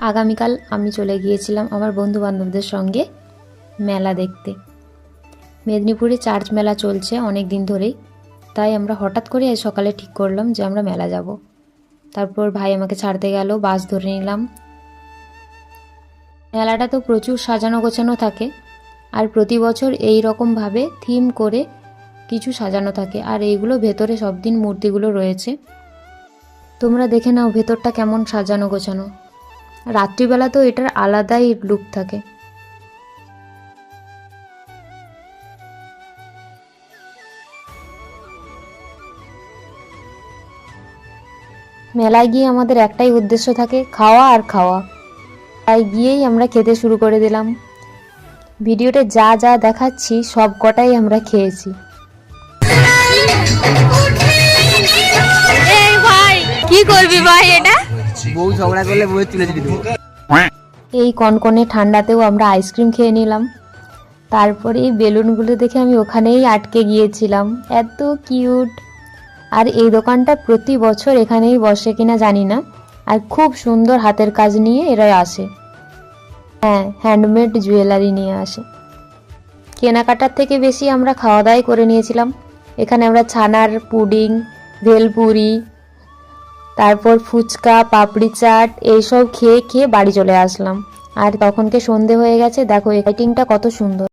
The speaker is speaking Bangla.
আগামীকাল আমি চলে গিয়েছিলাম আমার বন্ধু বান্ধবদের সঙ্গে মেলা দেখতে। মেদিনীপুরে চার্চ মেলা চলছে অনেক দিন ধরেই, তাই আমরা হঠাৎ করে আজ সকালে ঠিক করলাম যে আমরা মেলা যাব। তারপর ভাই আমাকে ছাড়তে গেল, বাস ধরে নিলাম। মেলাটা তো প্রচুর সাজানো গোছানো থাকে, আর প্রতি বছর এই রকমভাবে থিম করে কিছু সাজানো থাকে, আর এইগুলো ভেতরে সব দিন মূর্তিগুলো রয়েছে। তোমরা দেখে নাও ভেতরটা কেমন সাজানো গোছানো। রাত্রিবেলা তো এটার আলাদাই লুক থাকে। মেলায় গিয়ে আমাদের একটাই উদ্দেশ্য থাকে, খাওয়া আর খাওয়া। তাই গিয়েই আমরা খেতে শুরু করে দিলাম। ভিডিওতে যা যা দেখাচ্ছি সব কটাই আমরা খেয়েছি। কি করবি ভাই? এটা বউ ঝগড়া করলে বউয়ের তুলে দিবি। এই কনকনে ঠান্ডাতেও আমরা আইসক্রিম খেয়ে নিলাম। তারপরে এই বেলুনগুলো দেখে আমি ওখানেই আটকে গিয়েছিলাম, এত কিউট। আর এই দোকানটা প্রতি বছর এখানেই বসে কিনা জানি না, আর খুব সুন্দর হাতের কাজ নিয়ে এরা আসে। হ্যাঁ, হ্যান্ডমেড জুয়েলারি নিয়ে আসে। কেনাকাটার থেকে বেশি আমরা খাওয়া দাওয়াই করে নিয়েছিলাম। এখানে আমরা ছানার পুডিং, ভেলপুরি, তারপর ফুচকা, পাপড়ি চাট এইসব খেয়ে বাড়ি চলে আসলাম। আর তখনকে সন্ধে হয়ে গেছে। দেখো লাইটিংটা কত সুন্দর।